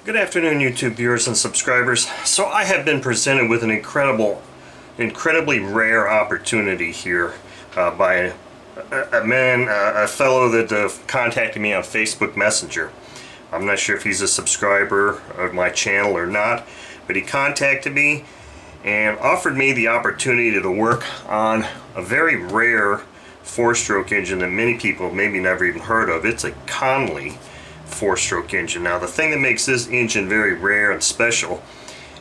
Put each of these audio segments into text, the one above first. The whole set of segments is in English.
Good afternoon, YouTube viewers and subscribers. So I have been presented with an incredibly rare opportunity here by a fellow that contacted me on Facebook Messenger. I'm not sure if he's a subscriber of my channel or not, but he contacted me and offered me the opportunity to work on a very rare four-stroke engine that many people maybe never even heard of. It's a Conley four-stroke engine. Now, the thing that makes this engine very rare and special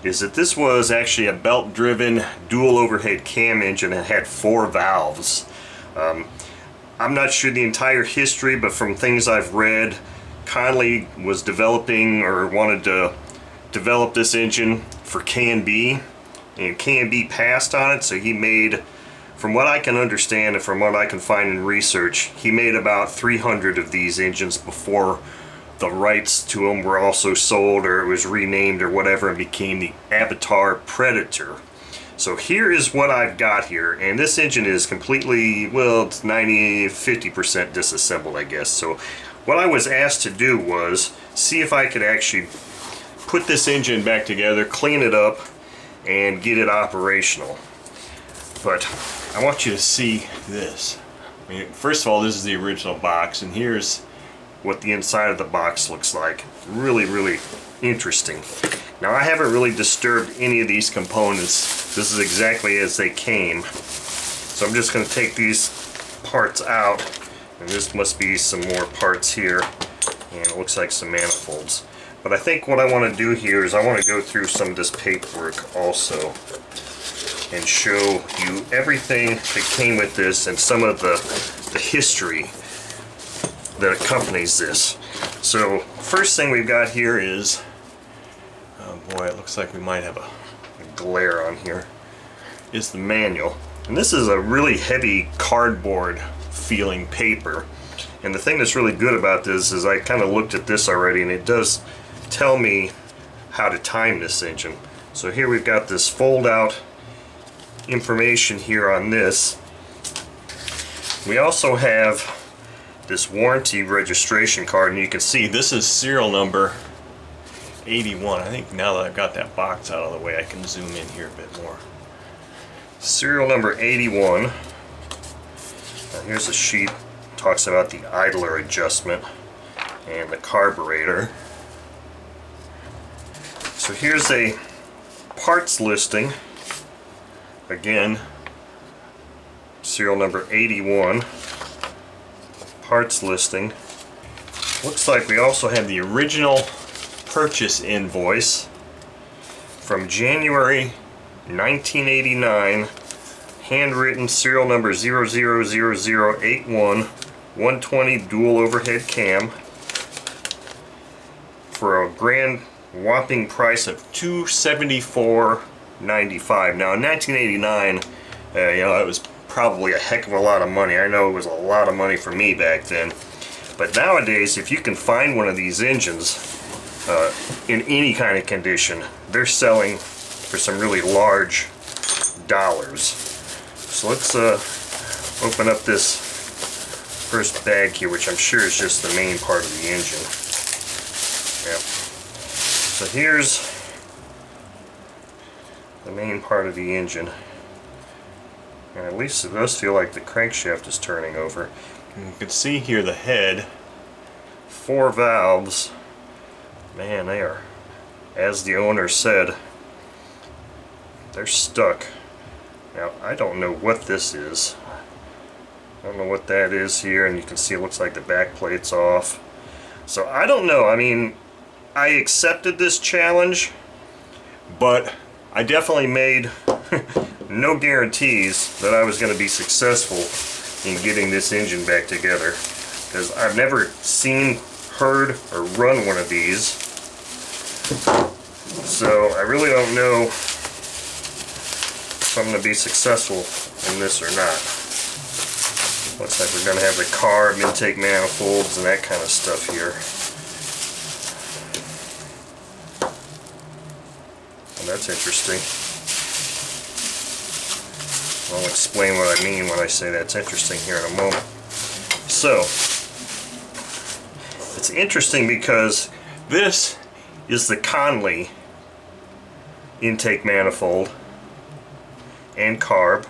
is that this was actually a belt-driven dual overhead cam engine that had 4 valves. I'm not sure the entire history, but from things I've read, Conley was developing or wanted to develop this engine for K&B, and K&B passed on it, so he made, from what I can understand and from what I can find in research, he made about 300 of these engines before the rights to them were also sold, or it was renamed or whatever and became the Avatar Predator. So here is what I've got here, and this engine is completely, well, it's 50% disassembled, I guess. So what I was asked to do was see if I could actually put this engine back together, clean it up, and get it operational. But I want you to see this. I mean, first of all, this is the original box, and here's what the inside of the box looks like. Really interesting. Now, I haven't really disturbed any of these components. This is exactly as they came. So I'm just going to take these parts out, and this must be some more parts here, and it looks like some manifolds. But I think what I want to do here is I want to go through some of this paperwork also and show you everything that came with this and some of the history that accompanies this. So first thing we've got here is, oh boy, it looks like we might have a glare on here, is the manual. And this is a really heavy cardboard feeling paper. And the thing that's really good about this is I kind of looked at this already, and it does tell me how to time this engine. So here we've got this fold out information here on this. We also have this warranty registration card, and you can see this is serial number 81. I think now that I've got that box out of the way, I can zoom in here a bit more. Serial number 81. Now here's a sheet that talks about the idler adjustment and the carburetor. So here's a parts listing. Again, serial number 81. Parts listing. Looks like we also have the original purchase invoice from January 1989, handwritten, serial number 000081, 120 dual overhead cam, for a grand whopping price of $274.95. Now in 1989, it was probably a heck of a lot of money. I know it was a lot of money for me back then, but nowadays if you can find one of these engines in any kind of condition, they're selling for some really large dollars. So let's open up this first bag here, which I'm sure is just the main part of the engine. Yep. So here's the main part of the engine. And at least it does feel like the crankshaft is turning over. And you can see here the head, 4 valves. Man, they are, as the owner said, they're stuck. Now, I don't know what this is. I don't know what that is here, and you can see it looks like the back plate's off. So I don't know. I mean, I accepted this challenge, but I definitely made no guarantees that I was going to be successful in getting this engine back together, because I've never seen, heard, or run one of these. So I really don't know if I'm going to be successful in this or not. Looks like we're going to have the carb intake manifolds and that kind of stuff here. And that's interesting. I'll explain what I mean when I say that's interesting here in a moment. So, it's interesting because this is the Conley intake manifold and carb,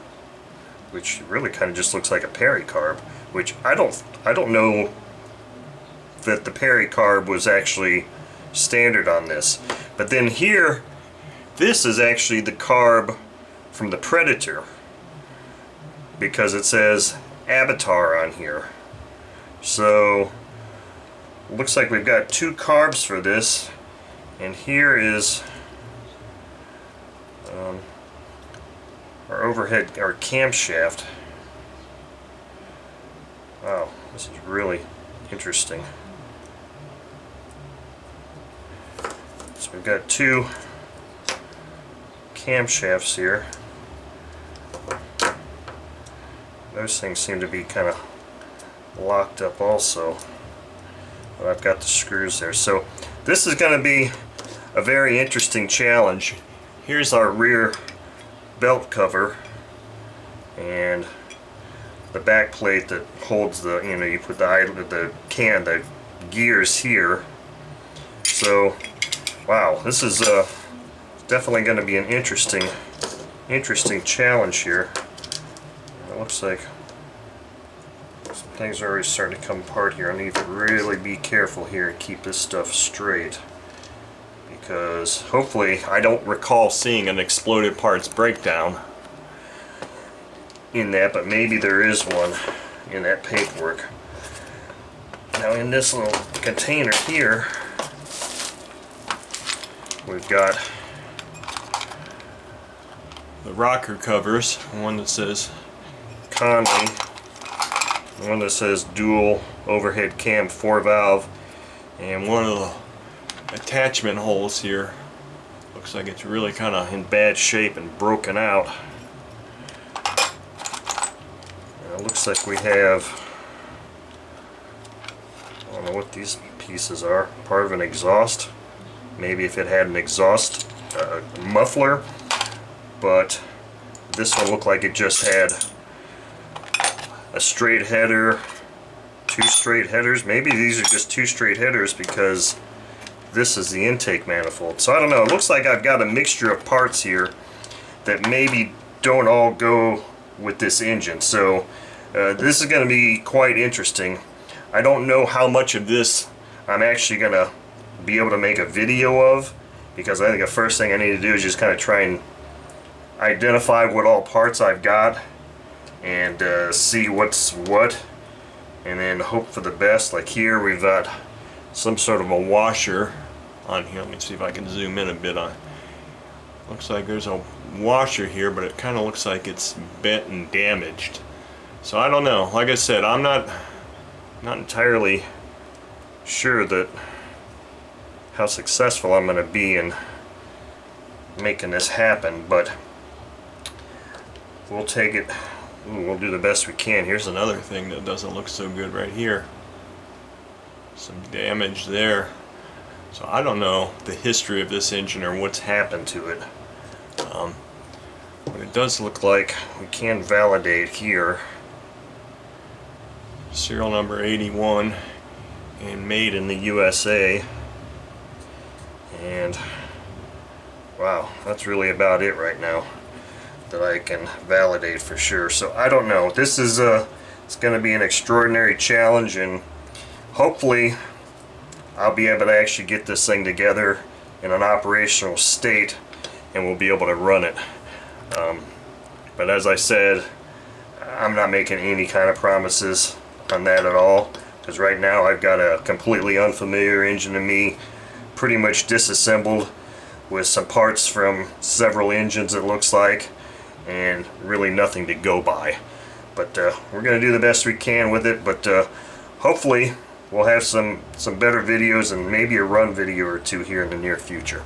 which really kind of just looks like a pericarb, which I don't know that the pericarb was actually standard on this. But then here, this is actually the carb from the Predator, because it says Avatar on here. So looks like we've got two carbs for this, and here is our overhead, our camshaft. Wow, this is really interesting. So we've got two camshafts here. Those things seem to be kind of locked up also, but I've got the screws there. So this is going to be a very interesting challenge. Here's our rear belt cover and the back plate that holds the, you know, you put the gears here. So wow, this is definitely going to be an interesting challenge here. It looks like some things are already starting to come apart here. I need to really be careful here and keep this stuff straight, because hopefully, I don't recall seeing an exploded parts breakdown in that, but maybe there is one in that paperwork. Now in this little container here, we've got the rocker covers, one that says Conley, one that says dual overhead cam 4-valve, and one of the attachment holes here looks like it's really kind of in bad shape and broken out. And it looks like we have, I don't know what these pieces are, part of an exhaust. Maybe if it had an exhaust muffler, but this one looked like it just had a straight header, two straight headers. Maybe these are just two straight headers because this is the intake manifold. So I don't know, it looks like I've got a mixture of parts here that maybe don't all go with this engine. So this is going to be quite interesting. I don't know how much of this I'm actually going to be able to make a video of, because I think the first thing I need to do is just kind of try and identify what all parts I've got and see what's what, and then hope for the best. Like here we've got some sort of a washer on here. Let me see if I can zoom in a bit on. Looks like there's a washer here, but it kind of looks like it's bent and damaged. So I don't know. Like I said, I'm not entirely sure that how successful I'm going to be in making this happen, but we'll take it. We'll do the best we can. Here's another thing that doesn't look so good right here. Some damage there. So I don't know the history of this engine or what's happened to it. But it does look like we can validate here. Serial number 81 and made in the USA. And wow, that's really about it right now that I can validate for sure. So I don't know. This is it's going to be an extraordinary challenge, and hopefully I'll be able to actually get this thing together in an operational state and we'll be able to run it. But as I said, I'm not making any kind of promises on that at all, because right now I've got a completely unfamiliar engine to me, pretty much disassembled with some parts from several engines, it looks like, and really nothing to go by. But we're going to do the best we can with it, but hopefully we'll have some better videos and maybe a run video or two here in the near future.